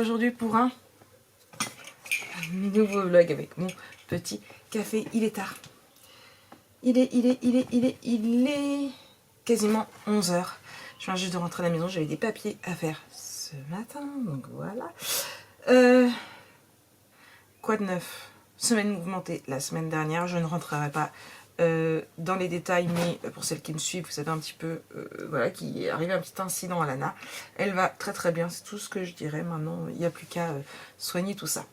aujourd'hui pour un nouveau vlog avec mon petit café. Il est tard. Il est quasiment 11 h. Je viens juste de rentrer à la maison. J'avais des papiers à faire ce matin. Donc voilà. Quoi de neuf? Semaine mouvementée la semaine dernière. Je ne rentrerai pas dans les détails, mais pour celles qui me suivent, vous savez un petit peu, voilà, qu'il est arrivé un petit incident à Lana. Elle va très très bien, c'est tout ce que je dirais. Maintenant, il n'y a plus qu'à soigner tout ça.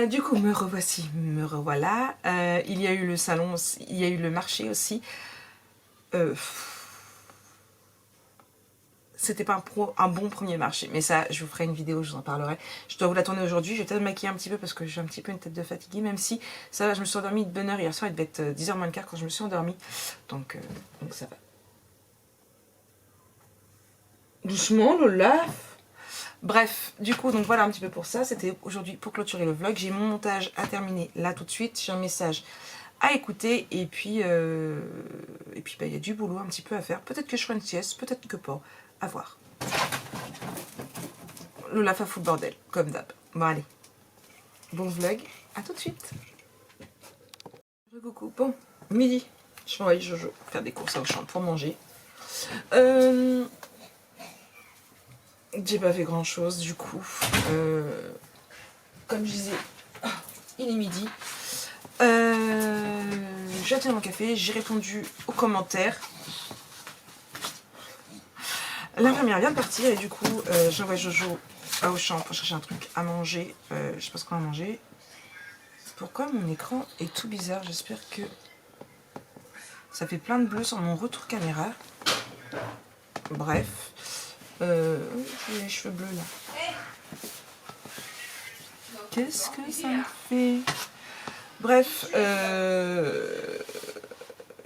Du coup, me revoici, me revoilà. Il y a eu le salon, il y a eu le marché aussi. C'était pas un bon premier marché, mais ça, je vous ferai une vidéo, je vous en parlerai. Je dois vous la tourner aujourd'hui. Je vais peut-être me maquiller un petit peu parce que j'ai un petit peu une tête de fatiguée, même si ça va, je me suis endormie de bonne heure hier soir. Il devait être 10 h moins le quart quand je me suis endormie. Donc ça va. Doucement, Lola. Bref, du coup, donc voilà un petit peu pour ça. C'était aujourd'hui pour clôturer le vlog. J'ai mon montage à terminer là tout de suite. J'ai un message à écouter et puis bah, y a du boulot un petit peu à faire. Peut-être que je ferai une sieste, peut-être que pas. À voir. Lola fa fout le bordel, comme d'hab. Bon, allez. Bon vlog, à tout de suite. Coucou. Bon, midi. Je vais envoyer Jojo faire des courses au champ pour manger. J'ai pas fait grand chose du coup. Comme je disais, il est midi. J'ai attendu mon café, j'ai répondu aux commentaires. L'infirmière vient de partir et du coup j'envoie Jojo à Auchan pour chercher un truc à manger. Je sais pas ce qu'on va manger. Pourquoi mon écran est tout bizarre? J'espère que ça fait plein de bleu sur mon retour caméra. Bref. J'ai les cheveux bleus là. Qu'est-ce que ça me fait? Bref,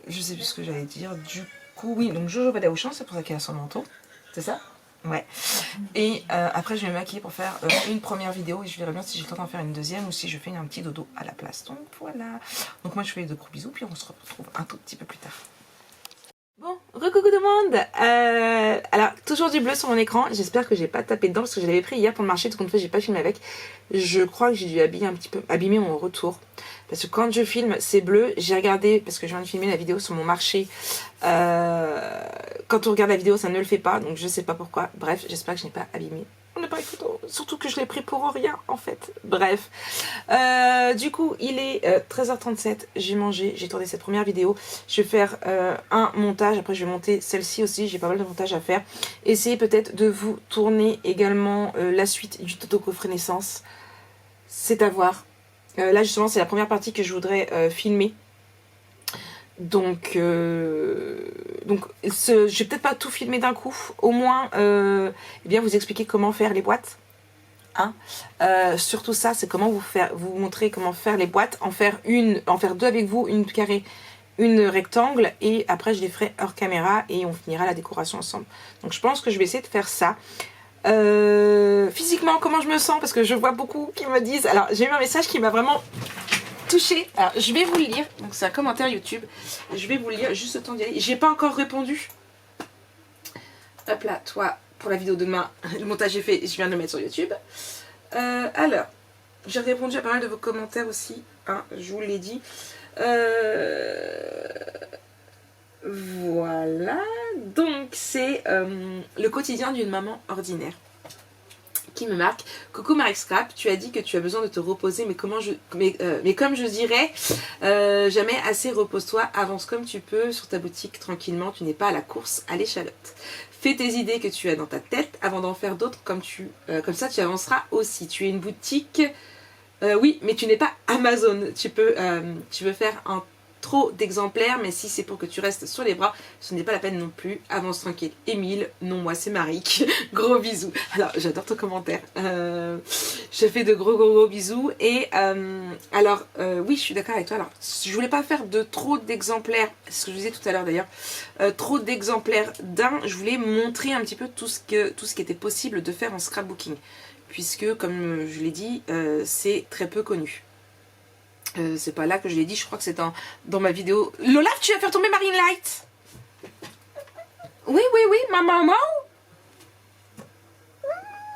je sais plus ce que j'allais dire. Du coup, oui, donc Jojo va aller au champ, c'est pour ça qu'elle a son manteau. C'est ça? Ouais. Et après, je vais me maquiller pour faire une première vidéo et je verrai bien si j'ai le temps d'en faire une deuxième ou si je fais un petit dodo à la place. Donc voilà. Donc moi, je fais de gros bisous, puis on se retrouve un tout petit peu plus tard. Bon, recoucou tout le monde. Alors, toujours du bleu sur mon écran. J'espère que j'ai pas tapé dedans parce que je l'avais pris hier pour le marché. Tout compte fait, j'ai pas filmé avec. Je crois que j'ai dû abîmer mon retour. Parce que quand je filme, c'est bleu. J'ai regardé, parce que je viens de filmer la vidéo sur mon marché. Quand on regarde la vidéo, ça ne le fait pas. Donc je sais pas pourquoi. Bref, j'espère que je n'ai pas abîmé mon appareil photo. Surtout que je l'ai pris pour rien, en fait. Bref. Du coup, il est 13h37. J'ai mangé, j'ai tourné cette première vidéo. Je vais faire un montage. Après, je vais monter celle-ci aussi. J'ai pas mal de montage à faire. Essayez peut-être de vous tourner également la suite du Toto Coffret Naissance. C'est à voir. Là, justement, c'est la première partie que je voudrais filmer. Donc je vais peut-être pas tout filmer d'un coup. Au moins, eh bien, vous expliquer comment faire les boîtes. Hein, surtout ça, c'est comment vous montrer comment faire les boîtes, en faire deux avec vous, une carrée, une rectangle, et après je les ferai hors caméra et on finira la décoration ensemble. Donc je pense que je vais essayer de faire ça. Physiquement, comment je me sens, parce que je vois beaucoup qui me disent. Alors j'ai eu un message qui m'a vraiment touchée. Alors je vais vous le lire. Donc c'est un commentaire YouTube. Je vais vous le lire juste le temps d'y aller. J'ai pas encore répondu. Hop là, toi. Pour la vidéo de demain, le montage est fait, je viens de le mettre sur YouTube. Alors, j'ai répondu à pas mal de vos commentaires aussi, hein, je vous l'ai dit. Voilà, donc c'est le quotidien d'une maman ordinaire qui me marque. Coucou Marie Scrap, tu as dit que tu as besoin de te reposer, mais comme je dirais, jamais assez, repose-toi, avance comme tu peux sur ta boutique tranquillement, tu n'es pas à la course à l'échalote. Fais tes idées que tu as dans ta tête avant d'en faire d'autres, comme ça tu avanceras aussi. Tu es une boutique, oui, mais tu n'es pas Amazon. Tu veux faire un trop d'exemplaires, mais si c'est pour que tu restes sur les bras, ce n'est pas la peine non plus. Avance tranquille. Émile, non, moi c'est Marik. Gros bisous. Alors, j'adore ton commentaire. Je fais de gros bisous. Et oui, je suis d'accord avec toi. Alors, je voulais pas faire de trop d'exemplaires, c'est ce que je disais tout à l'heure d'ailleurs, trop d'exemplaires d'un. Je voulais montrer un petit peu tout ce qui était possible de faire en scrapbooking, puisque, comme je l'ai dit, c'est très peu connu. C'est pas là que je l'ai dit, je crois que c'est dans ma vidéo. Lola, tu vas faire tomber Marine Light? Oui, ma maman.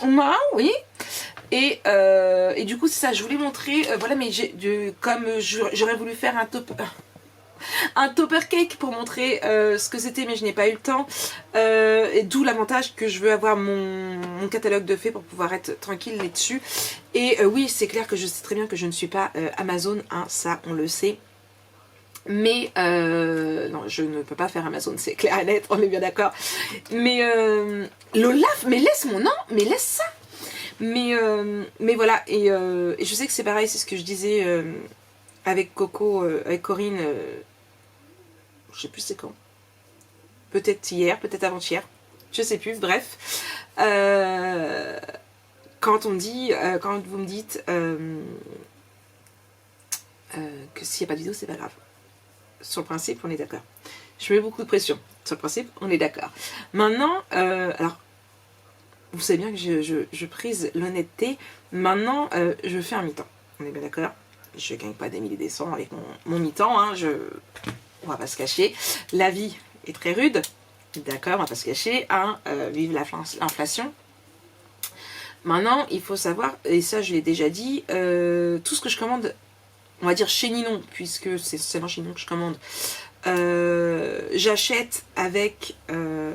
Oui. Et du coup, c'est ça, je voulais montrer, voilà, mais comme j'aurais voulu faire un topper cake pour montrer ce que c'était, mais je n'ai pas eu le temps. Et d'où l'avantage que je veux avoir mon catalogue de fées pour pouvoir être tranquille là-dessus. Et oui, c'est clair que je sais très bien que je ne suis pas Amazon, hein, ça on le sait. Mais non, je ne peux pas faire Amazon, c'est clair et net, on est bien d'accord. Mais l'Olaf, mais laisse mon nom, mais laisse ça. Mais voilà, et je sais que c'est pareil, c'est ce que je disais avec Coco, avec Corinne, je sais plus c'est quand. Peut-être hier, peut-être avant-hier, je sais plus, bref. Quand on dit, quand vous me dites que s'il n'y a pas de vidéo, c'est pas grave. Sur le principe, on est d'accord. Je mets beaucoup de pression. Sur le principe, on est d'accord. Maintenant, alors, vous savez bien que je prise l'honnêteté. Maintenant, je fais un mi-temps. On est bien d'accord. Je gagne pas des milliers des cents avec mon mi-temps. Hein, on va pas se cacher. La vie est très rude. D'accord, on va pas se cacher. Hein, vive l'inflation. Maintenant, il faut savoir, et ça je l'ai déjà dit, tout ce que je commande, on va dire chez Ninon, puisque c'est seulement chez Ninon que je commande, j'achète avec,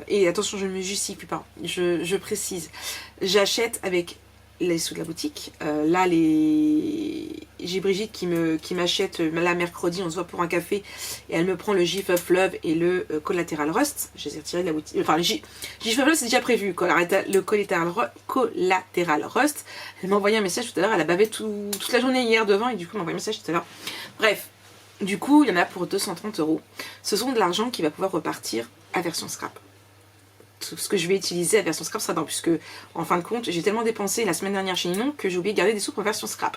et attention je ne me justifie pas, je précise, j'achète avec les sous de la boutique. Là j'ai Brigitte qui m'achète, là mercredi on se voit pour un café et elle me prend le GIF of Love et le Collateral Rust. Je les ai retirés de la boutique, enfin le GIF of Love c'est déjà prévu, le Collateral Rust. Elle m'a envoyé un message tout à l'heure, elle a bavé toute la journée hier devant et du coup elle m'a envoyé un message tout à l'heure. Bref, du coup il y en a pour 230 €. Ce sont de l'argent qui va pouvoir repartir à version scrap. Tout ce que je vais utiliser à version scrap sera dans, puisque en fin de compte j'ai tellement dépensé la semaine dernière chez Ninon que j'ai oublié de garder des sous pour version scrap.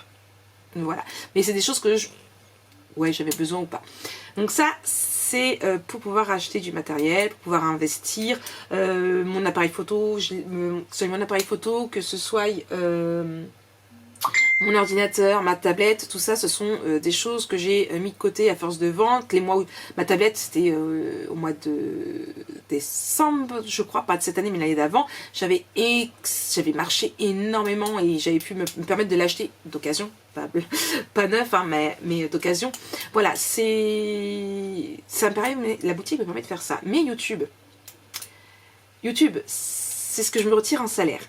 Voilà, mais c'est des choses que j'avais besoin ou pas. Donc ça c'est pour pouvoir acheter du matériel, pour pouvoir investir. Mon appareil photo, mon appareil photo, que ce soit mon ordinateur, ma tablette, tout ça, ce sont des choses que j'ai mis de côté à force de vente. Les mois où ma tablette, c'était au mois de décembre, je crois, pas de cette année, mais l'année d'avant. J'avais marché énormément et j'avais pu me permettre de l'acheter d'occasion. Pas neuf, hein, mais d'occasion. Voilà, ça me permet, la boutique me permet de faire ça. Mais YouTube, c'est ce que je me retire en salaire.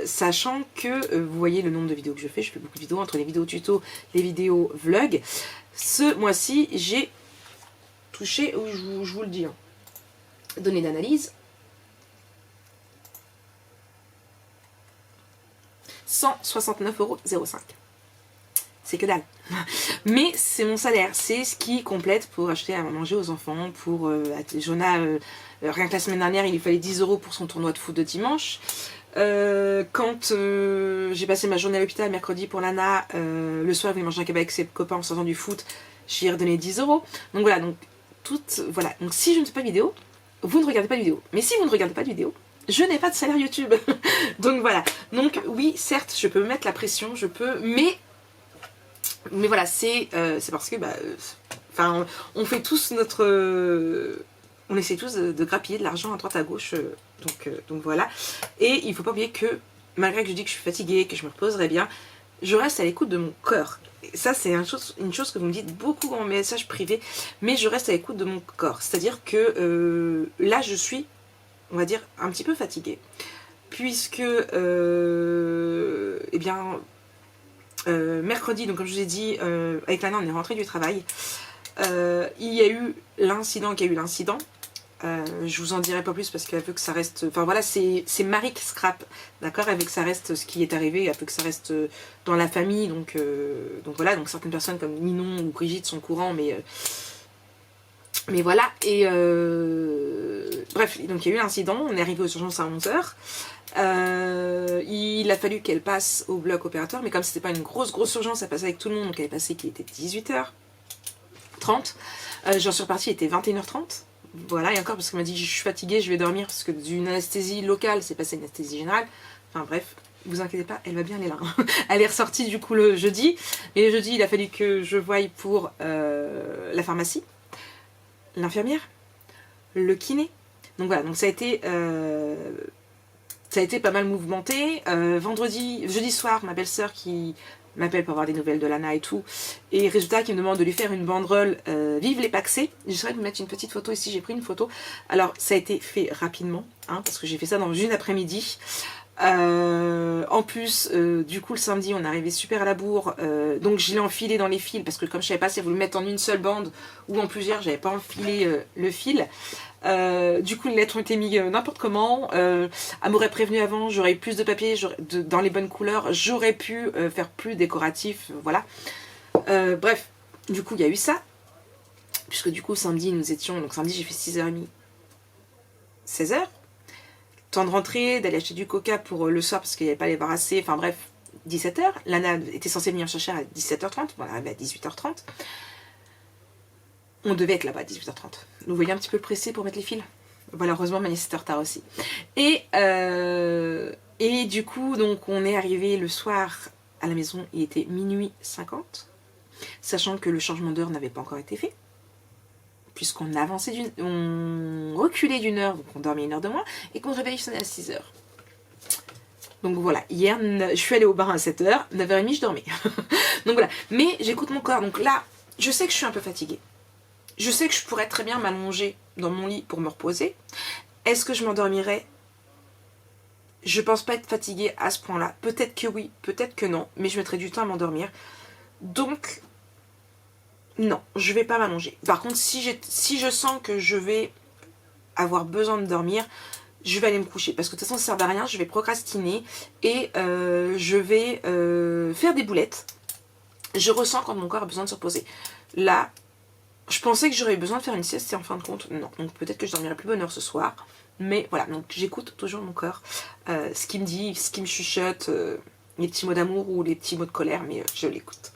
Sachant que vous voyez le nombre de vidéos que je fais beaucoup de vidéos, entre les vidéos tuto, les vidéos vlog. Ce mois-ci, j'ai touché, je vous le dis, hein, données d'analyse, 169,05 €. C'est que dalle. Mais c'est mon salaire, c'est ce qui complète pour acheter à manger aux enfants, pour Jonah, rien que la semaine dernière, il lui fallait 10 € pour son tournoi de foot de dimanche. Quand j'ai passé ma journée à l'hôpital mercredi pour Lana, le soir il voulait manger un kebab avec ses copains en sortant du foot, j'y ai redonné 10 €. Donc voilà, voilà. Donc si je ne fais pas de vidéo, vous ne regardez pas de vidéo. Mais si vous ne regardez pas de vidéo, je n'ai pas de salaire YouTube. Donc voilà. Donc oui, certes, je peux me mettre la pression, mais voilà, c'est parce que on fait tous on essaie tous de grappiller de l'argent à droite à gauche, donc voilà. Et il faut pas oublier que malgré que je dis que je suis fatiguée, que je me reposerai bien, je reste à l'écoute de mon corps. Et ça c'est une chose que vous me dites beaucoup en message privé, mais je reste à l'écoute de mon corps. C'est-à-dire que là je suis, on va dire, un petit peu fatiguée, puisque mercredi, donc comme je vous ai dit, avec Lana on est rentré du travail. Il y a eu l'incident je vous en dirai pas plus parce qu'elle veut que ça reste, enfin voilà, c'est Marie qui scrape, d'accord, elle veut que ça reste ce qui est arrivé, elle veut que ça reste dans la famille, donc voilà, donc certaines personnes comme Ninon ou Brigitte sont au courant, mais voilà, et bref, donc il y a eu l'incident, on est arrivé aux urgences à 11 h. Il a fallu qu'elle passe au bloc opératoire, mais comme c'était pas une grosse urgence, elle passait avec tout le monde, donc elle est passée qu'il était 18h30. J'en suis repartie, il était 21h30. Voilà, et encore parce qu'elle m'a dit je suis fatiguée, je vais dormir, parce que d'une anesthésie locale, c'est passé une anesthésie générale. Enfin bref, vous inquiétez pas, elle va bien, elle est là. Elle est ressortie du coup le jeudi. Et le jeudi, il a fallu que je voie pour la pharmacie, l'infirmière, le kiné. Donc voilà, donc ça a été ça a été pas mal mouvementé. Jeudi soir, ma belle-sœur qui m'appelle pour avoir des nouvelles de Lana et tout, et résultat qui me demande de lui faire une banderole vive les Paxés. J'essaierai de vous mettre une petite photo ici, j'ai pris une photo. Alors ça a été fait rapidement, hein, parce que j'ai fait ça dans une après-midi. En plus, du coup le samedi on est arrivé super à la bourre, donc je l'ai enfilé dans les fils, parce que comme je savais pas si vous le mettre en une seule bande ou en plusieurs, j'avais pas enfilé le fil. Du coup les lettres ont été mises n'importe comment. Elle m'aurait prévenu avant, j'aurais eu plus de papier dans les bonnes couleurs, j'aurais pu faire plus décoratif, voilà. Bref, du coup il y a eu ça, puisque du coup samedi nous étions, donc samedi j'ai fait 6h30, 16h, temps de rentrer, d'aller acheter du coca pour le soir parce qu'il n'y avait pas les bars assez, enfin bref, 17h, Lana était censée venir chercher à 17h30, on est arrivé à 18h30. On devait être là-bas à 18h30. Vous voyez un petit peu pressé pour mettre les fils. Malheureusement, ma nièce était en retard aussi. Et du coup, donc, on est arrivé le soir à la maison. Il était minuit 50. Sachant que le changement d'heure n'avait pas encore été fait. Puisqu'on avançait on reculait d'une heure, donc on dormait une heure de moins. Et qu'on réveille sonnait à 6h. Donc voilà, hier, je suis allée au bain à 7h. 9h30, je dormais. Donc voilà. Mais j'écoute mon corps. Donc là, je sais que je suis un peu fatiguée. Je sais que je pourrais très bien m'allonger dans mon lit pour me reposer. Est-ce que je m'endormirais? Je pense pas être fatiguée à ce point-là. Peut-être que oui, peut-être que non. Mais je mettrai du temps à m'endormir. Donc, non, je vais pas m'allonger. Par contre, si je sens que je vais avoir besoin de dormir, je vais aller me coucher. Parce que de toute façon, ça ne sert à rien. Je vais procrastiner. Et je vais faire des boulettes. Je ressens quand mon corps a besoin de se reposer. Là, je pensais que j'aurais besoin de faire une sieste et en fin de compte, non. Donc peut-être que je dormirai plus bonne heure ce soir. Mais voilà, donc j'écoute toujours mon corps. Ce qu'il me dit, ce qu'il me chuchote, les petits mots d'amour ou les petits mots de colère, mais je l'écoute.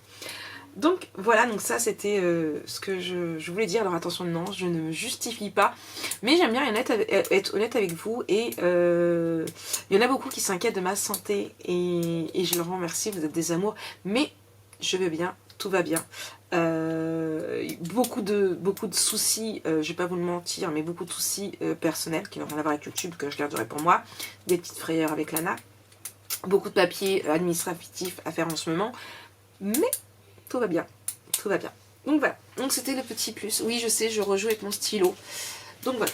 Donc voilà, donc ça c'était ce que je voulais dire. Alors attention, non, je ne me justifie pas. Mais j'aime bien être honnête avec vous. Et il y en a beaucoup qui s'inquiètent de ma santé. Et je leur remercie, vous êtes des amours. Mais je vais bien, tout va bien. Beaucoup de soucis, je vais pas vous le mentir, mais beaucoup de soucis personnels qui n'ont rien à voir avec YouTube, que je garderai pour moi, des petites frayeurs avec Lana, beaucoup de papiers administratifs à faire en ce moment, mais tout va bien, tout va bien. Donc voilà, donc c'était le petit plus. Oui, je sais, je rejoue avec mon stylo. Donc voilà.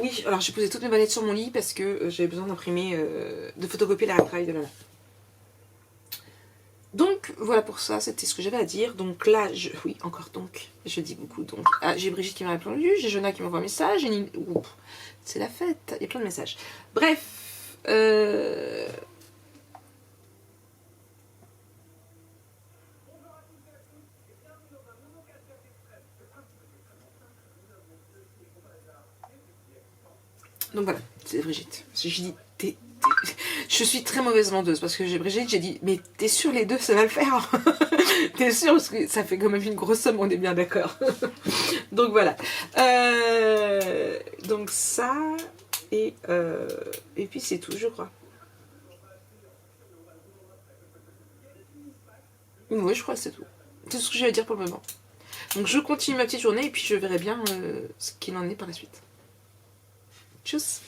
Oui, alors j'ai posé toutes mes manettes sur mon lit parce que j'avais besoin d'imprimer, de photocopier la travail de Lana. Donc voilà pour ça, c'était ce que j'avais à dire. Donc là, oui, encore donc, je dis beaucoup donc. Ah, j'ai Brigitte qui m'a répondu, j'ai Jonah qui m'envoie un message, c'est la fête, il y a plein de messages. Bref, donc voilà, c'est Brigitte. Je dis, je suis très mauvaise vendeuse parce que j'ai Brigitte, j'ai dit, mais t'es sûre les deux ça va le faire? T'es sûre? Parce que ça fait quand même une grosse somme, on est bien d'accord. Donc voilà. Donc ça, et puis c'est tout, je crois. Oui, je crois que c'est tout. C'est ce que je vais dire pour le moment. Donc je continue ma petite journée et puis je verrai bien ce qu'il en est par la suite. Tchuss!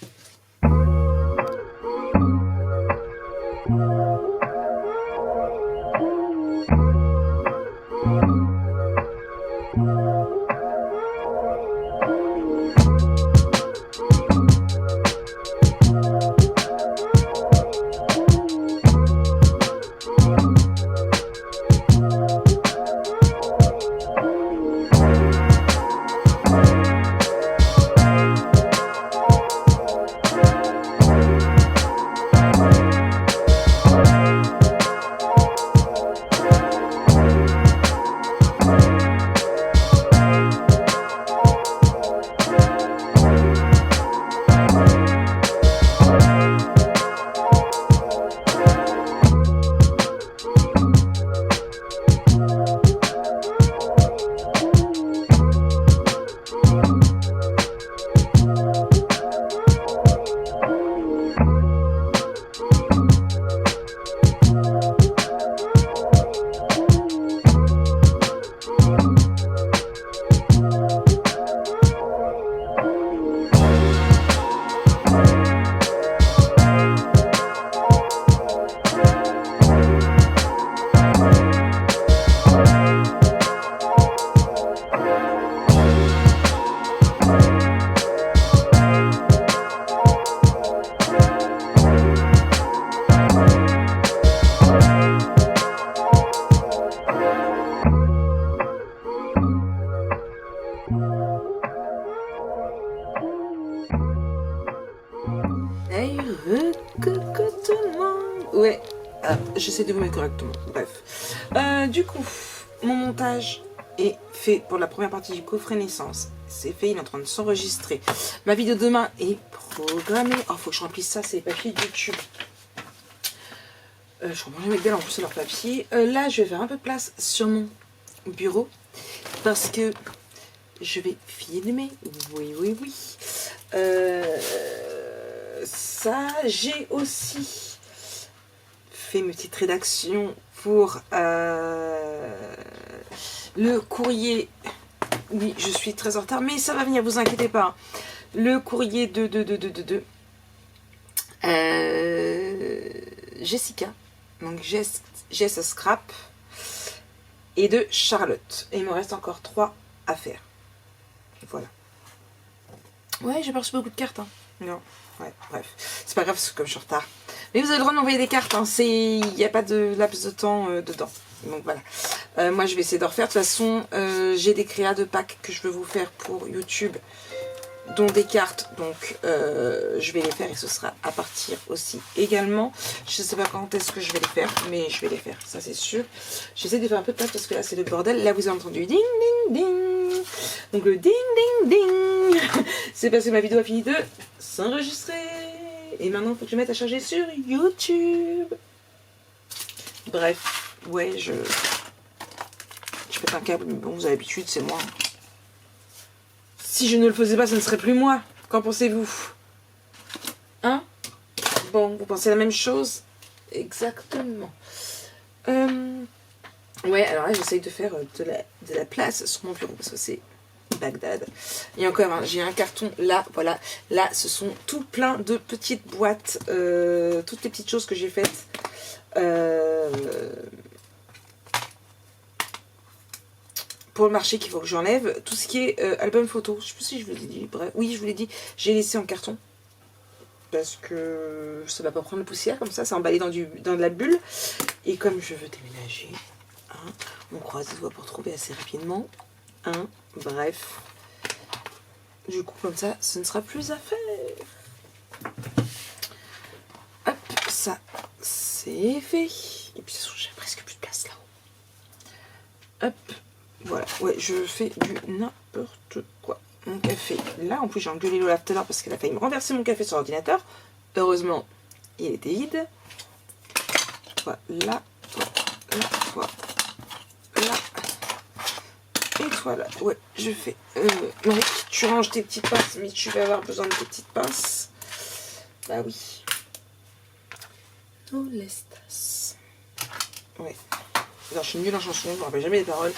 j'essaie de vous mettre correctement. Bref. Du coup, mon montage est fait pour la première partie du coffret naissance. C'est fait, il est en train de s'enregistrer. Ma vidéo de demain est programmée. Oh, faut que je remplisse ça, c'est les papiers de YouTube. Je comprends jamais bien en plus leur papier. Là, je vais faire un peu de place sur mon bureau parce que je vais filmer. Oui, oui, oui. Ça, j'ai aussi fait mes petites rédactions pour le courrier. Oui, je suis très en retard, mais ça va venir, vous inquiétez pas. Le courrier de Jessica, donc Jess Scrap, et de Charlotte. Et il me reste encore 3 à faire. Voilà. Ouais, j'ai pas reçu beaucoup de cartes. Hein. Non. Ouais, bref. C'est pas grave, parce que comme je suis en retard. Mais vous avez le droit de m'envoyer des cartes. Hein. Il n'y a pas de laps de temps dedans. Donc voilà. Moi, je vais essayer de refaire. De toute façon, j'ai des créas de packs que je veux vous faire pour YouTube, dont des cartes. Donc, je vais les faire et ce sera à partir aussi également. Je sais pas quand est-ce que je vais les faire, mais je vais les faire. Ça, c'est sûr. J'essaie de faire un peu de place parce que là, c'est le bordel. Là, vous avez entendu ding, ding, ding. Donc, le ding, ding, ding. C'est parce que ma vidéo a fini de s'enregistrer. Et maintenant, il faut que je mette à charger sur YouTube. Bref, ouais, je pète un câble. Mais bon, vous avez l'habitude, c'est moi. Si je ne le faisais pas, ce ne serait plus moi. Qu'en pensez-vous? Hein? Bon, vous pensez la même chose? Exactement. Ouais, alors là, j'essaye de faire de la place sur mon bureau parce que c'est Bagdad. Et encore, hein, j'ai un carton là, voilà. Là, ce sont tout plein de petites boîtes. Toutes les petites choses que j'ai faites. Pour le marché qu'il faut que j'enlève. Tout ce qui est album photo. Je sais plus si je vous l'ai dit. Bref, oui, je vous l'ai dit. J'ai laissé en carton. Parce que ça va pas prendre de poussière comme ça. C'est emballé dans de la bulle. Et comme je veux déménager, hein, on croise les doigts pour trouver assez rapidement. Hein, bref. Du coup, comme ça, ce ne sera plus à faire. Hop, ça, c'est fait. Et puis, j'ai presque plus de place là-haut. Hop, voilà. Ouais, je fais du n'importe quoi. Mon café, là, en plus, j'ai engueulé Lola tout à l'heure parce qu'elle a failli me renverser mon café sur l'ordinateur. Heureusement, il était vide. Voilà, là, toi, là. Et toi là, ouais, je fais. Mec, tu ranges tes petites pinces, mais tu vas avoir besoin de tes petites pinces. Bah oui. No lestas. Ouais. Alors, je suis nulle en chanson, je me rappelle jamais les paroles.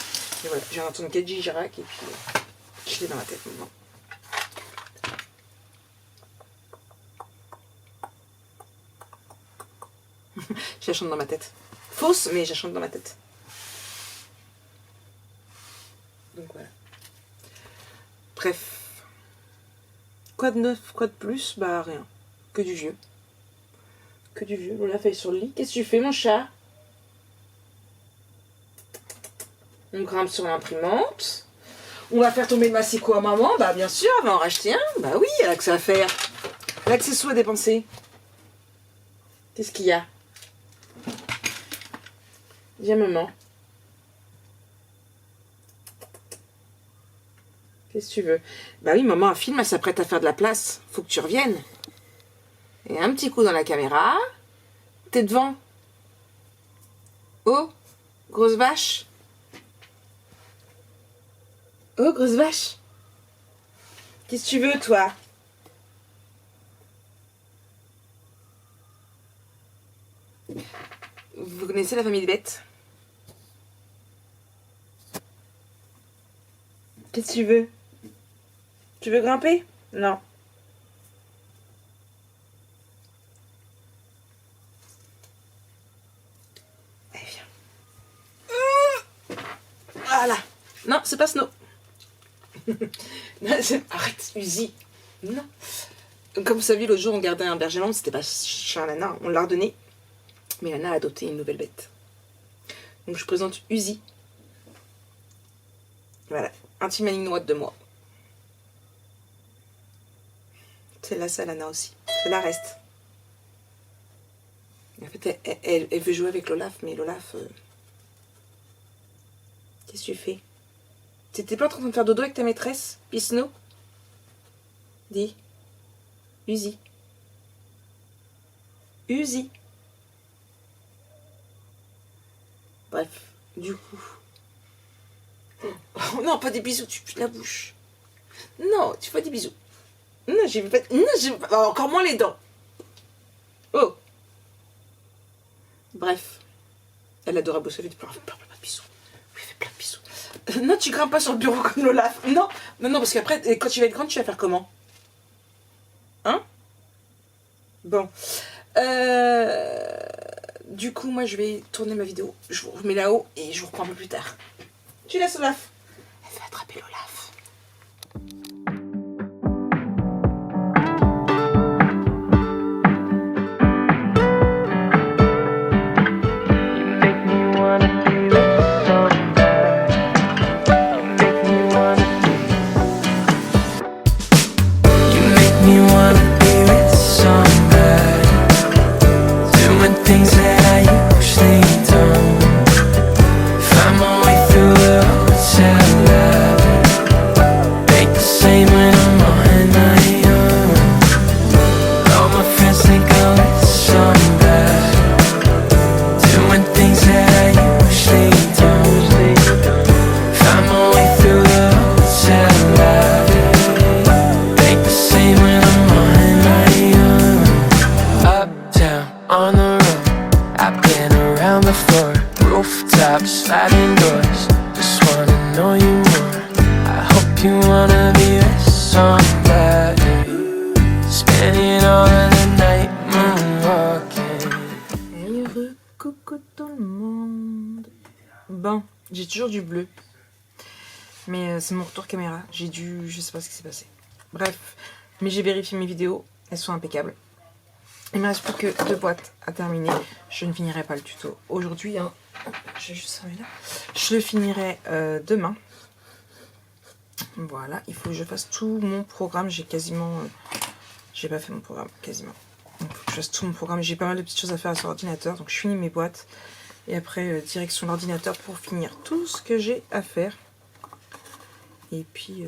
Mais voilà, j'ai entendu Kenji Girac et puis je l'ai dans la tête maintenant. Je la chante dans ma tête. Fausse, mais je la chante dans ma tête. Donc voilà. Bref. Quoi de neuf, quoi de plus? Bah rien. Que du vieux. Que du vieux. On l'a fait sur le lit. Qu'est-ce que tu fais, mon chat? On grimpe sur l'imprimante. On va faire tomber le massicot à maman. Bah bien sûr, elle va en racheter un. Bah oui, elle a que ça à faire. Elle a que ses sous à dépenser. Qu'est-ce qu'il y a? Viens, maman. Qu'est-ce que tu veux? Bah oui, maman, un film, elle s'apprête à faire de la place. Faut que tu reviennes. Et un petit coup dans la caméra. T'es devant. Oh, grosse vache. Oh, grosse vache. Qu'est-ce que tu veux, toi? Vous connaissez la famille des bêtes? Qu'est-ce que tu veux? Tu veux grimper? Non. Allez, viens. Voilà. Non, c'est pas Snow. Arrête, Uzi. Non. Comme vous savez, l'autre jour, on gardait un berger allemand, c'était pas chez un Lana, on l'a redonné. Mais Lana a adopté une nouvelle bête. Donc je présente Uzi. Voilà, un petit malinois de moi. Celle-là, c'est Lana aussi. Celle-là reste. En fait, elle veut jouer avec l'Olaf, mais l'Olaf... Qu'est-ce que tu fais? T'étais pas en train de faire dodo avec ta maîtresse, Pisno? Dis. Uzi. Uzi. Bref, du coup... Oh, non, pas des bisous, tu pues la bouche. Non, tu fais des bisous. Non, j'ai pas... Non, j'ai pas... Encore moins les dents. Oh. Bref. Elle adore bosser, elle fait plein de bisous. Elle fait plein de bisous. Non, tu grimpes pas sur le bureau comme l'Olaf. Non, non, non, parce qu'après, quand tu vas être grande, tu vas faire comment? Hein? Bon. Du coup, moi, je vais tourner ma vidéo. Je vous remets là-haut et je vous reprends un peu plus tard. Tu laisses Olaf. Elle va attraper l'Olaf. Coucou tout le monde. Bon, j'ai toujours du bleu. Mais c'est mon retour caméra. J'ai dû... Je sais pas ce qui s'est passé. Bref, mais j'ai vérifié mes vidéos. Elles sont impeccables. Il me reste plus que 2 boîtes à terminer. Je ne finirai pas le tuto aujourd'hui. Hein. Je vais juste fermer là. Je le finirai demain. Voilà, il faut que je fasse tout mon programme. J'ai quasiment... j'ai pas fait mon programme, quasiment. Donc, il faut que je fasse tout mon programme. J'ai pas mal de petites choses à faire sur l'ordinateur. Donc je finis mes boîtes. Et après, direction l'ordinateur pour finir tout ce que j'ai à faire. Et puis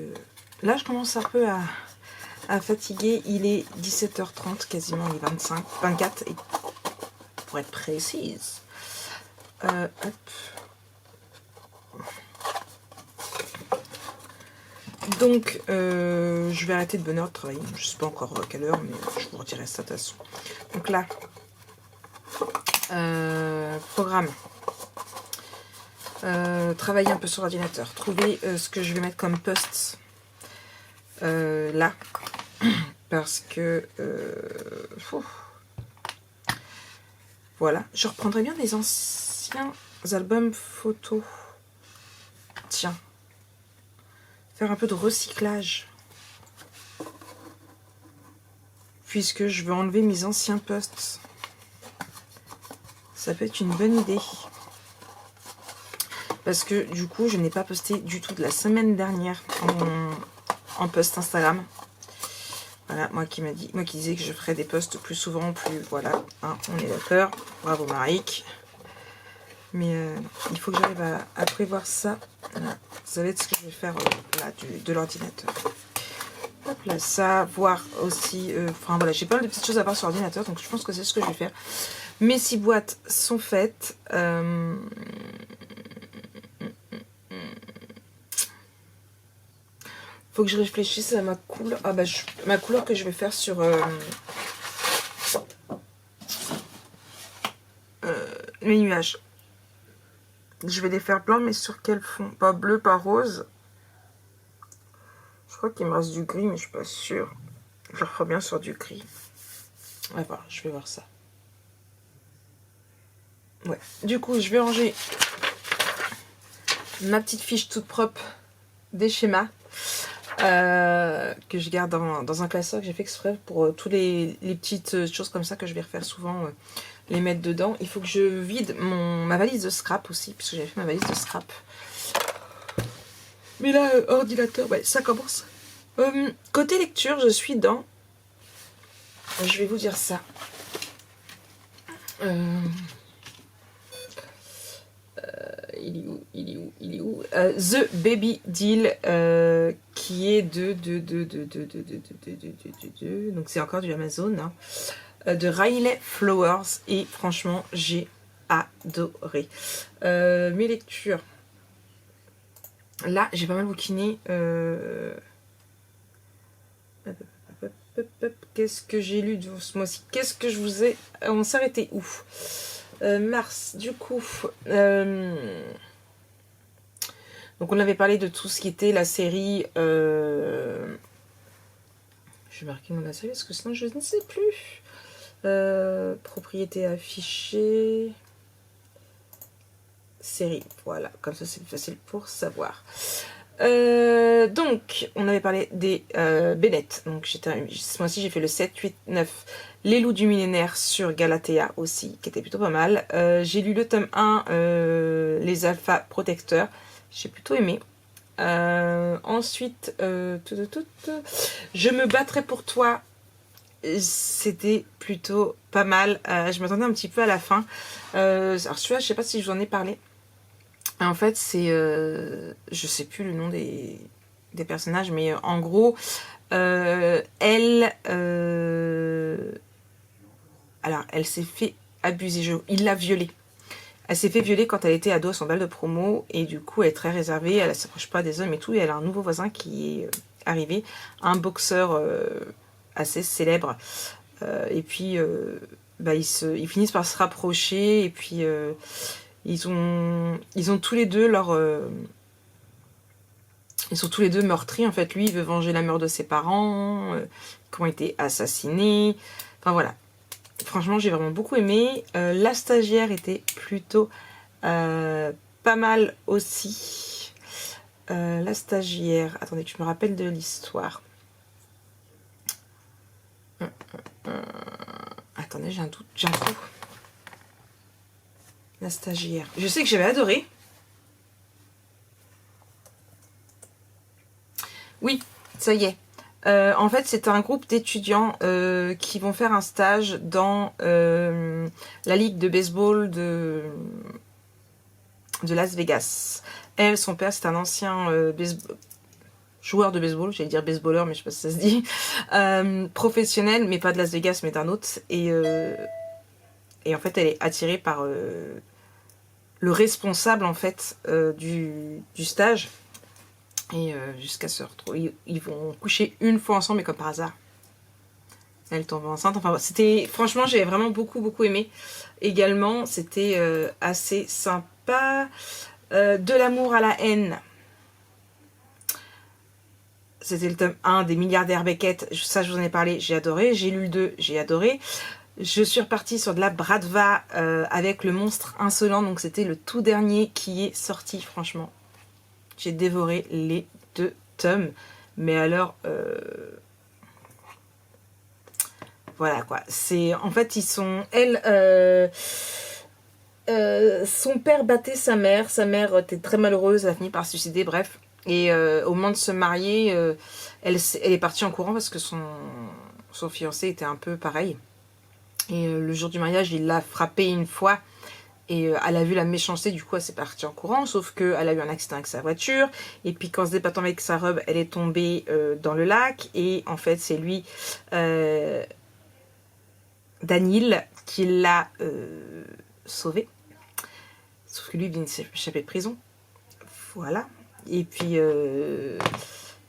là, je commence un peu à fatiguer. Il est 17h30, quasiment, il est 24, et pour être précise. Hop. Donc, je vais arrêter de bonne heure de travailler. Je ne sais pas encore à quelle heure, mais je vous redirai ça de toute façon. Donc là, programme. Travailler un peu sur l'ordinateur. Trouver ce que je vais mettre comme posts là. Parce que... voilà. Je reprendrai bien les anciens albums photos. Tiens. Faire un peu de recyclage. Puisque je veux enlever mes anciens posts. Ça peut être une bonne idée. Parce que du coup, je n'ai pas posté du tout de la semaine dernière en post Instagram. Voilà, moi qui disais que je ferais des posts plus souvent, plus... Voilà, hein, on est d'accord. Bravo Marik. Mais il faut que j'arrive à prévoir ça. Voilà. Ça va être ce que je vais faire là, de l'ordinateur. Hop là, ça, voir aussi... Enfin voilà, j'ai pas mal de petites choses à voir sur l'ordinateur, donc je pense que c'est ce que je vais faire. Mes 6 boîtes sont faites. Faut que je réfléchisse à ma couleur. Ah bah ma couleur que je vais faire sur mes nuages. Je vais les faire blancs, mais sur quel fond? Pas bleu, pas rose. Je crois qu'il me reste du gris, mais je suis pas sûre. Je le referai bien sur du gris. On va voir, je vais voir ça. Ouais. Du coup, je vais ranger ma petite fiche toute propre des schémas. Que je garde dans un classeur que j'ai fait exprès pour tous les petites choses comme ça que je vais refaire souvent, les mettre dedans. Il faut que je vide ma valise de scrap aussi, puisque j'avais fait ma valise de scrap. Mais là, ordinateur, ouais, ça commence. Côté lecture, je suis dans... Je vais vous dire ça. Il est où? Il est où? Il est où? The Baby Deal, qui est donc c'est encore du Amazon, hein, de Riley Flowers, et franchement j'ai adoré. Mes lectures, là j'ai pas mal bouquiné. Qu'est-ce que j'ai lu de ce mois-ci? Qu'est-ce que je vous ai... On s'est arrêté où? Mars, du coup. Donc on avait parlé de tout ce qui était la série... Je vais marquer mon la série parce que sinon je ne sais plus. Propriété affichée... Série, voilà, comme ça c'est facile pour savoir. Donc, on avait parlé des Bennett. Donc, ce mois-ci, j'ai fait le 7, 8, 9. Les loups du millénaire sur Galatea aussi, qui était plutôt pas mal. J'ai lu le tome 1, les alpha protecteurs. J'ai plutôt aimé. Ensuite, je me battrai pour toi. C'était plutôt pas mal. Je m'attendais un petit peu à la fin. Alors, celui-là, je sais pas si je vous en ai parlé. En fait, c'est... je sais plus le nom des personnages, mais en gros, elle... alors, elle s'est fait abuser. Il l'a violée. Elle s'est fait violer quand elle était ado à son bal de promo, et du coup, elle est très réservée, elle ne s'approche pas des hommes et tout, et elle a un nouveau voisin qui est arrivé, un boxeur assez célèbre. Et puis, ils finissent par se rapprocher, et puis... Ils ont tous les deux leur... ils sont tous les deux meurtris, en fait. Lui, il veut venger la mort de ses parents, qui ont été assassinés. Enfin, voilà. Franchement, j'ai vraiment beaucoup aimé. La stagiaire était plutôt pas mal aussi. La stagiaire... Attendez que je me rappelle de l'histoire. Attendez, j'ai un doute. J'ai un trou. La stagiaire. Je sais que j'avais adoré. Oui, ça y est. En fait, c'est un groupe d'étudiants qui vont faire un stage dans la ligue de baseball de Las Vegas. Elle, son père, c'est un ancien joueur de baseball, j'allais dire baseballeur, mais je sais pas si ça se dit. Professionnel, mais pas de Las Vegas, mais d'un autre. Et en fait, elle est attirée par le responsable, en fait, du stage. Et jusqu'à se retrouver, ils vont coucher une fois ensemble, mais comme par hasard, elle tombe enceinte. Enfin, c'était, franchement, j'ai vraiment beaucoup aimé. Également, c'était assez sympa. De l'amour à la haine. C'était le tome 1 des milliardaires Beckett. Ça, je vous en ai parlé, j'ai adoré. J'ai lu le 2, j'ai adoré. Je suis repartie sur de la Bradva avec le monstre insolent. Donc, c'était le tout dernier qui est sorti, franchement. J'ai dévoré les 2 tomes. Mais alors... voilà, quoi. C'est... En fait, ils sont... Elle... son père battait sa mère. Sa mère était très malheureuse. Elle a fini par se suicider, bref. Et au moment de se marier, elle est partie en courant parce que son fiancé était un peu pareil. Et le jour du mariage, il l'a frappée une fois. Et elle a vu la méchanceté, du coup elle s'est partie en courant, sauf qu'elle a eu un accident avec sa voiture, et puis qu'en se débattant avec sa robe, elle est tombée dans le lac, et en fait c'est lui, Daniel, qui l'a sauvée, sauf que lui il vient de s'échapper de prison, voilà, et puis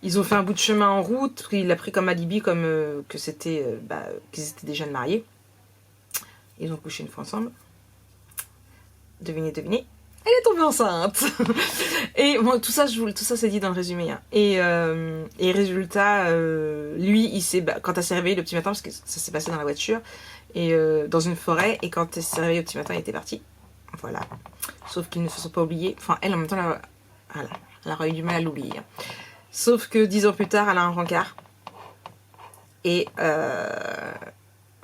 ils ont fait un bout de chemin en route, il a pris comme alibi comme que c'était, qu'ils étaient déjà mariés, ils ont couché une fois ensemble. Devinez, elle est tombée enceinte. Et bon, tout ça c'est dit dans le résumé. Hein. Et résultat, lui, il s'est, quand elle s'est réveillée le petit matin, parce que ça s'est passé dans la voiture, et dans une forêt, et quand elle s'est réveillée le petit matin, elle était partie. Voilà. Sauf qu'ils ne se sont pas oubliés. Enfin, elle, en même temps, elle aura eu du mal à l'oublier. Hein. Sauf que 10 ans plus tard, elle a un rencard. Et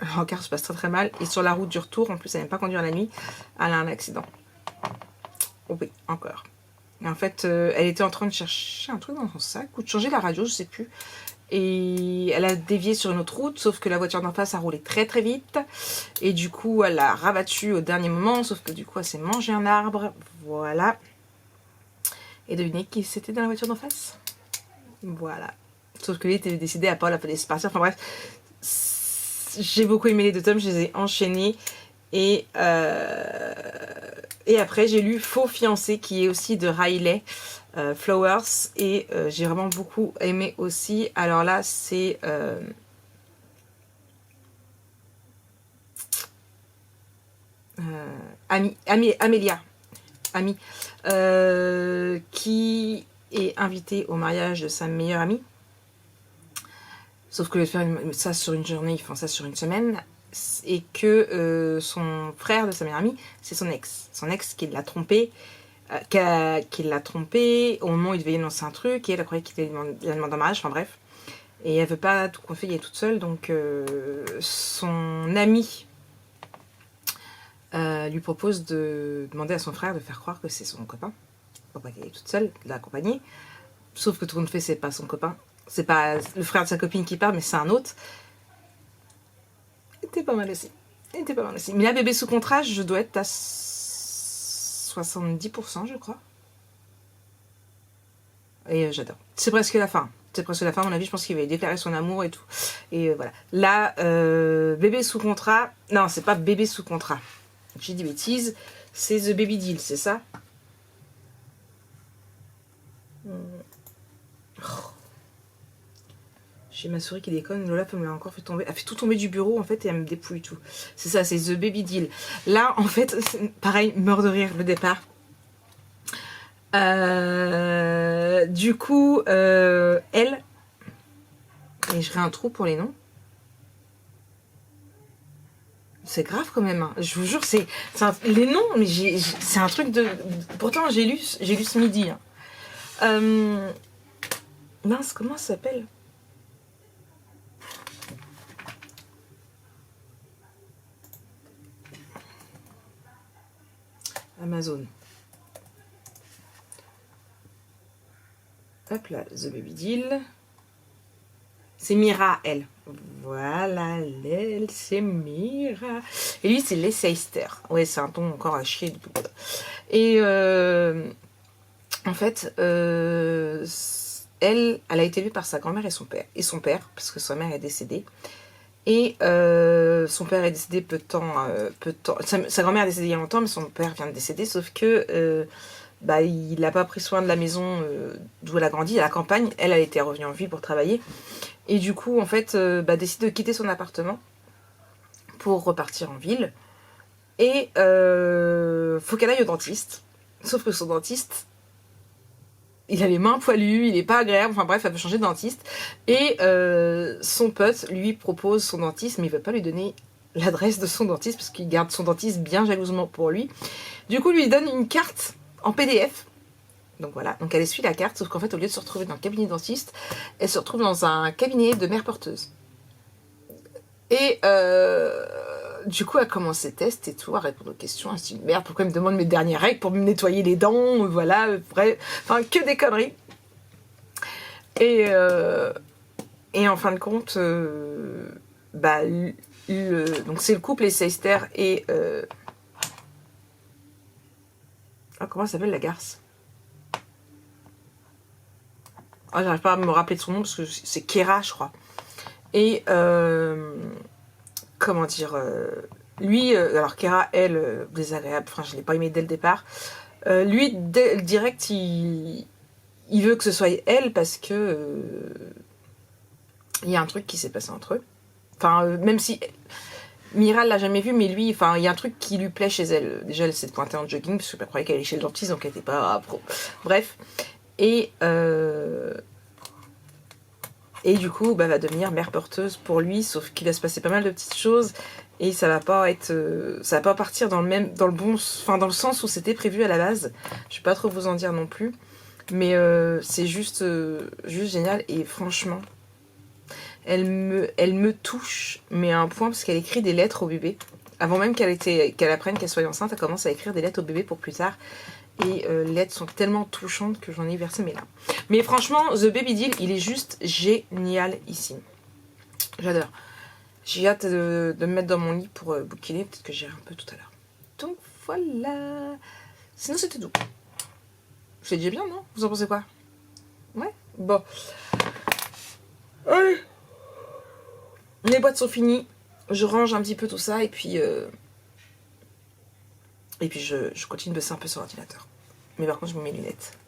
le rencard se passe très mal. Et sur la route du retour, en plus, elle n'aime pas conduire la nuit, elle a un accident. Oh oui, encore. Et en fait, elle était en train de chercher un truc dans son sac, ou de changer la radio, je sais plus. et elle a dévié sur une autre route, sauf que la voiture d'en face a roulé très très vite, et du coup elle a rabattu au dernier moment, sauf que du coup elle s'est mangé un arbre, voilà. Et devinez qui c'était dans la voiture d'en face? Voilà. Sauf que lui était décidé à pas la laisser partir, enfin bref. J'ai beaucoup aimé les deux tomes, je les ai enchaînés, et après j'ai lu Faux fiancé, qui est aussi de Riley Flowers, et j'ai vraiment beaucoup aimé aussi. Alors là c'est Amélia, Ami, qui est invitée au mariage de sa meilleure amie. Sauf que de faire ça sur une journée, ils font ça sur une semaine. Et que son frère de sa meilleure amie, c'est son ex. Son ex qui l'a trompé, qui l'a trompé au moment où il devait annoncer un truc, et elle a croyé qu'il la demande en mariage, enfin bref. Et elle veut pas tout confier, elle est toute seule, donc son ami lui propose de demander à son frère de faire croire que c'est son copain, pour pas qu'elle est toute seule, de l'accompagner. Sauf que tout le monde fait, c'est pas son copain. C'est pas le frère de sa copine qui parle, mais c'est un autre. C'était pas mal aussi. C'était pas mal aussi. Mais là, bébé sous contrat, je dois être à 70%, je crois. Et j'adore. C'est presque la fin. C'est presque la fin, à mon avis. Je pense qu'il va déclarer son amour et tout. Et voilà. Là, bébé sous contrat. Non, c'est pas bébé sous contrat. J'ai dit bêtises. C'est The Baby Deal, c'est ça? J'ai ma souris qui déconne, Lola me l'a encore fait tomber. Elle fait tout tomber du bureau en fait et elle me dépouille tout. C'est ça, c'est The Baby Deal. Là en fait, pareil, mort de rire le départ. Du coup, elle, et je ferai un trou pour les noms. C'est grave quand même, hein. Je vous jure, les noms, mais c'est un truc de. Pourtant j'ai lu ce midi. Hein. Mince, comment ça s'appelle? Amazon. Hop là, The Baby Deal. C'est Mira, elle. Voilà, elle, c'est Mira. Et lui, c'est Leicester. Ouais, c'est un ton encore à chier. Et en fait, elle a été élevée par sa grand-mère et son père, parce que sa mère est décédée. Et son père est décédé peu de temps. Sa grand-mère est décédée il y a longtemps, mais son père vient de décéder, sauf que il n'a pas pris soin de la maison d'où elle a grandi, à la campagne. Elle était revenue en ville pour travailler. Et du coup, en fait, décide de quitter son appartement pour repartir en ville. Et faut qu'elle aille au dentiste. Sauf que son dentiste, il a les mains poilues, il est pas agréable, enfin bref, elle veut changer de dentiste. Et son pote lui propose son dentiste, mais il veut pas lui donner l'adresse de son dentiste, parce qu'il garde son dentiste bien jalousement pour lui. Du coup, lui donne une carte en PDF. Donc voilà, donc elle essuie la carte, sauf qu'en fait, au lieu de se retrouver dans le cabinet de dentiste, elle se retrouve dans un cabinet de mère porteuse. Et du coup, elle commence ses tests et tout, à répondre aux questions. Elle se dit, merde, pourquoi elle me demande mes dernières règles pour me nettoyer les dents? Voilà, bref, enfin, que des conneries. Et en fin de compte, donc c'est le couple Leicester et... comment s'appelle la garce? J'arrive pas à me rappeler de son nom parce que c'est Kera, je crois. Et comment dire, lui, alors Kera, elle, désagréable, enfin je l'ai pas aimé dès le départ. Lui, direct, il veut que ce soit elle parce que il y a un truc qui s'est passé entre eux. Enfin, même si Mira l'a jamais vu, mais lui, enfin, il y a un truc qui lui plaît chez elle. Déjà, elle s'est pointée en jogging parce qu'elle croyait qu'elle allait chez le dentiste, donc elle était pas pro. Bref. Et du coup, va devenir mère porteuse pour lui, sauf qu'il va se passer pas mal de petites choses et ça va pas partir dans le sens où c'était prévu à la base. Je vais pas trop vous en dire non plus, mais c'est juste génial et franchement, elle me touche, mais à un point parce qu'elle écrit des lettres au bébé Avant même qu'elle apprenne qu'elle soit enceinte, elle commence à écrire des lettres au bébé pour plus tard. Et les lettres sont tellement touchantes que j'en ai versé mes larmes. Mais franchement, The Baby Deal, il est juste génial ici. J'adore. J'ai hâte de me mettre dans mon lit pour bouquiner. Peut-être que j'irai un peu tout à l'heure. Donc voilà. Sinon, c'était tout. C'est déjà bien, non? Vous en pensez quoi? Ouais. Bon. Allez. Les boîtes sont finies. Je range un petit peu tout ça et puis je continue de bosser un peu sur l'ordinateur. Mais par contre, je me mets mes lunettes.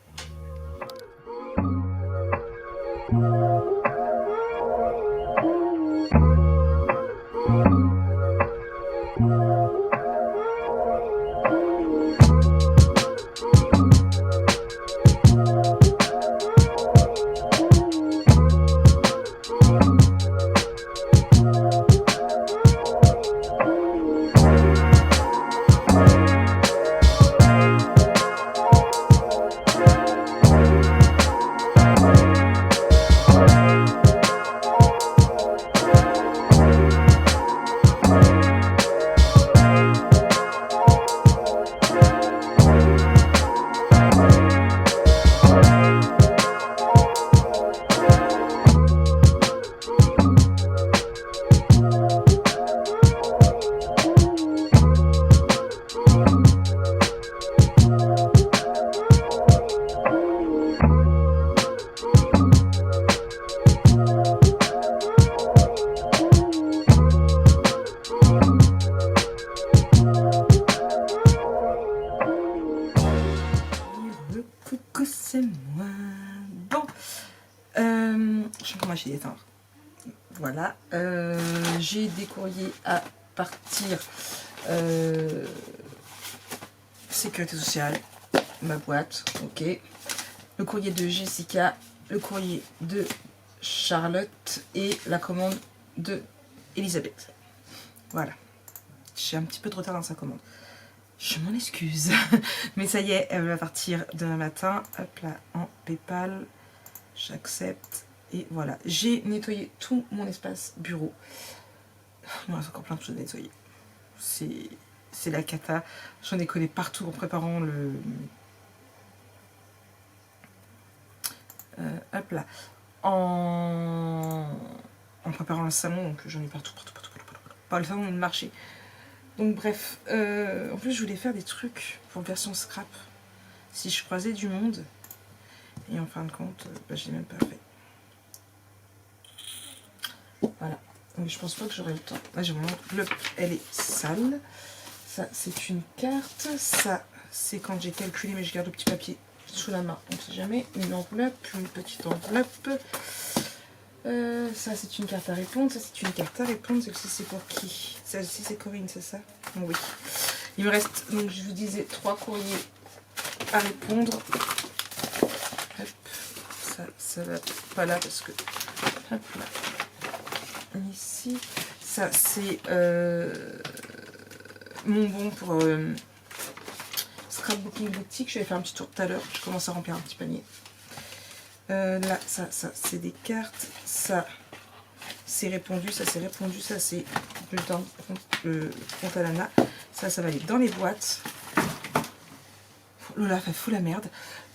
Voilà, j'ai des courriers à partir. Sécurité sociale, ma boîte, ok. Le courrier de Jessica, le courrier de Charlotte et la commande de Elisabeth. Voilà. J'ai un petit peu de retard dans sa commande. Je m'en excuse. Mais ça y est, elle va partir demain matin. Hop là, en PayPal. J'accepte. Et voilà. J'ai nettoyé tout mon espace bureau. Il me reste encore plein de choses à nettoyer. C'est la cata. J'en ai collé partout en préparant le... hop là. En préparant le salon. Donc j'en ai partout. Pas le salon, mais le marché. Donc bref, en plus je voulais faire des trucs pour version scrap si je croisais du monde et en fin de compte je l'ai même pas fait. Voilà, donc je pense pas que j'aurai le temps. Là j'ai mon enveloppe, elle est sale. Ça c'est une carte, ça c'est quand j'ai calculé mais je garde le petit papier sous la main. On sait jamais, une enveloppe, une petite enveloppe. Ça c'est une carte à répondre, ça c'est une carte à répondre, celle-ci c'est pour qui? Celle-ci c'est Corinne, c'est ça? Oui. Il me reste, donc je vous disais, 3 courriers à répondre. Hop, ça va pas là parce que... Hop là. Ici, ça c'est mon bon pour Scrapbooking Boutique. Je vais faire un petit tour tout à l'heure, je commence à remplir un petit panier. Là, ça c'est des cartes, ça c'est répondu, ça c'est répondu, ça c'est bulletin de compte à l'ANA, ça va aller dans les boîtes. Lola fait fou la merde,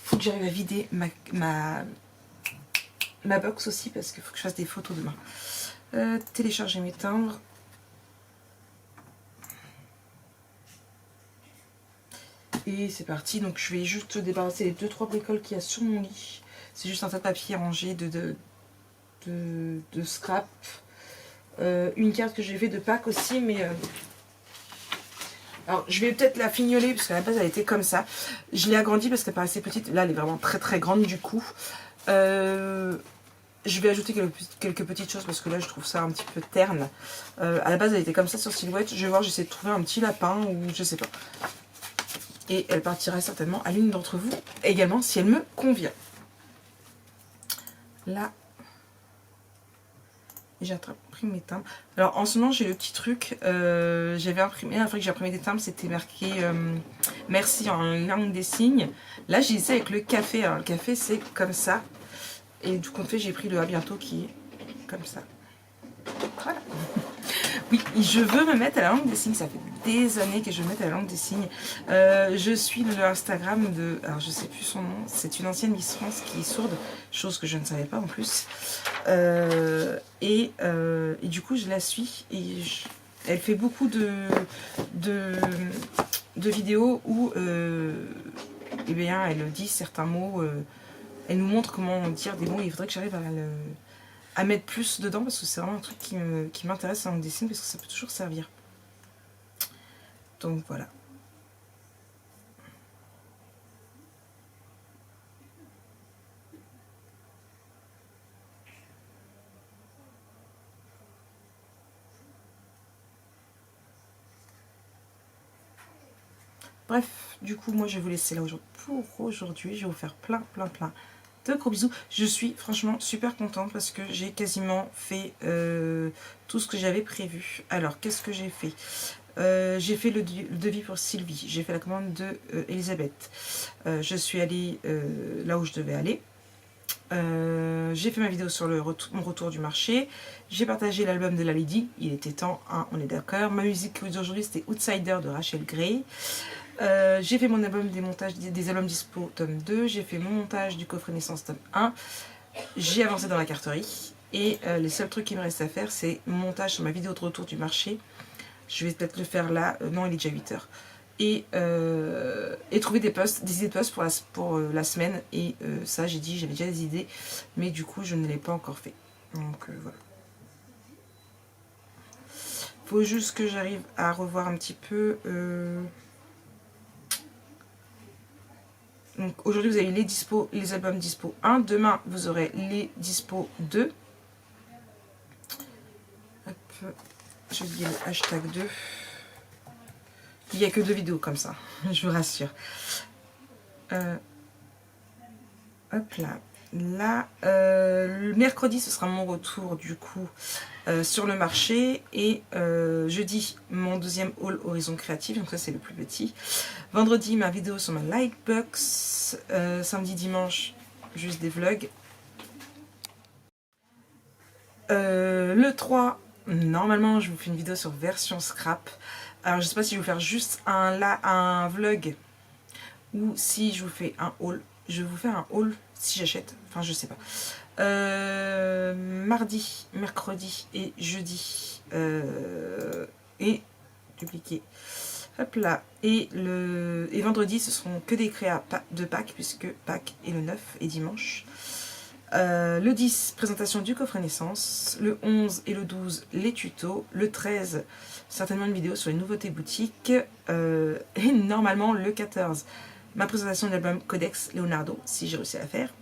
faut que j'arrive à vider ma box aussi parce qu'il faut que je fasse des photos demain. Télécharger mes timbres. Et c'est parti, donc je vais juste débarrasser les 2-3 bricoles qu'il y a sur mon lit. C'est juste un tas de papier rangé de scrap. Une carte que j'ai fait de Pâques aussi, mais... Alors, je vais peut-être la fignoler, parce qu'à la base, elle était comme ça. Je l'ai agrandie parce qu'elle paraissait petite. Là, elle est vraiment très très grande du coup. Je vais ajouter quelques petites choses, parce que là, je trouve ça un petit peu terne. À la base, elle était comme ça sur Silhouette. Je vais voir, j'essaie de trouver un petit lapin, ou je sais pas. Et elle partira certainement à l'une d'entre vous, également, si elle me convient. Là, j'ai imprimé mes timbres. Alors en ce moment j'ai le petit truc, j'avais imprimé, la fois que j'ai imprimé des timbres c'était marqué merci en langue des signes. Là j'ai essayé avec le café, alors le café c'est comme ça. Et du coup en fait j'ai pris le à bientôt qui est comme ça. Voilà. Oui, je veux me mettre à la langue des signes, ça fait des années que je veux me mettre à la langue des signes. Je suis le Instagram de, alors je sais plus son nom, c'est une ancienne Miss France qui est sourde, chose que je ne savais pas en plus. Et du coup je la suis et elle fait beaucoup de vidéos où eh bien, elle dit certains mots, elle nous montre comment dire des mots et il faudrait que j'arrive à mettre plus dedans parce que c'est vraiment un truc qui m'intéresse en dessin parce que ça peut toujours servir. Donc voilà. Bref, du coup, moi je vais vous laisser là pour aujourd'hui. Je vais vous faire plein de gros bisous. Je suis franchement super contente parce que j'ai quasiment fait tout ce que j'avais prévu. Alors, qu'est-ce que j'ai fait? J'ai fait le devis pour Sylvie. J'ai fait la commande de Elisabeth. Je suis allée là où je devais aller. J'ai fait ma vidéo sur mon retour du marché. J'ai partagé l'album de la Lady. Il était temps, hein, on est d'accord. Ma musique d'aujourd'hui c'était Outsider de Rachel Gray. J'ai fait mon album des montages des albums dispo tome 2. J'ai fait mon montage du coffret naissance tome 1. J'ai avancé dans la carterie. Et les seuls trucs qui me restent à faire, c'est mon montage sur ma vidéo de retour du marché. Je vais peut-être le faire là. Non, il est déjà 8 h. Et trouver des idées de posts pour la semaine. Et ça, j'ai dit, j'avais déjà des idées. Mais du coup, je ne l'ai pas encore fait. Donc voilà. Faut juste que j'arrive à revoir un petit peu... Donc aujourd'hui vous avez les albums dispo 1, demain vous aurez les dispo 2. Hop, j'ai oublié le hashtag 2. Il n'y a que 2 vidéos comme ça, je vous rassure. Hop là. Là, le mercredi ce sera mon retour du coup sur le marché et jeudi mon deuxième haul Horizon Créatif, donc ça c'est le plus petit. Vendredi ma vidéo sur ma Lightbox, samedi dimanche juste des vlogs. Le 3 normalement je vous fais une vidéo sur version scrap. Alors je sais pas si je vais vous faire juste un vlog ou si je vous fais un haul. Je vais vous faire un haul si j'achète, enfin je sais pas. Mardi, mercredi et jeudi et dupliqué. Hop là. Et vendredi ce seront que des créas de Pâques puisque Pâques est le 9 et dimanche. Le 10, présentation du coffret naissance. Le 11 et le 12, les tutos. Le 13, certainement une vidéo sur les nouveautés boutiques. Et normalement le 14, ma présentation de l'album Codex Leonardo, si j'ai réussi à la faire.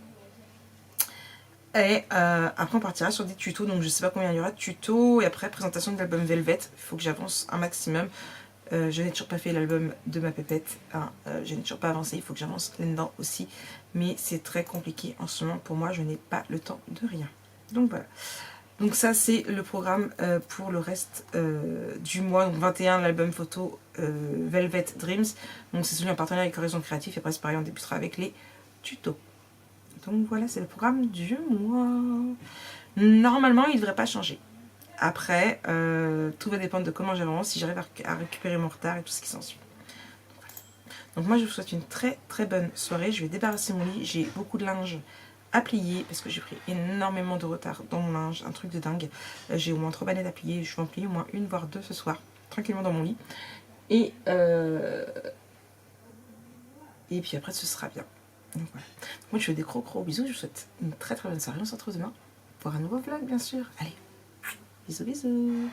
Et après on partira sur des tutos, donc je sais pas combien il y aura de tutos. Et après présentation de l'album Velvet, il faut que j'avance un maximum. Je n'ai toujours pas fait l'album de ma pépette, hein. Je n'ai toujours pas avancé, il faut que j'avance là-dedans aussi. Mais c'est très compliqué en ce moment pour moi, je n'ai pas le temps de rien. Donc voilà. Donc ça c'est le programme pour le reste du mois. Donc 21, l'album photo Velvet Dreams. Donc c'est celui en partenariat avec Horizon Créatif. Et après c'est pareil, on débutera avec les tutos. Donc voilà, c'est le programme du mois. Normalement, il ne devrait pas changer. Après, tout va dépendre de comment j'avance, si j'arrive à récupérer mon retard et tout ce qui s'ensuit. Donc moi, je vous souhaite une très bonne soirée. Je vais débarrasser mon lit. J'ai beaucoup de linge à plier parce que j'ai pris énormément de retard dans mon linge. Un truc de dingue. J'ai au moins 3 balais à plier. Je vais en plier au moins 1 voire 2 ce soir, tranquillement dans mon lit. Et puis après, ce sera bien. Donc voilà. Moi, je fais des gros bisous. Je vous souhaite une très bonne soirée. On se retrouve demain pour un nouveau vlog, bien sûr. Allez, bisous.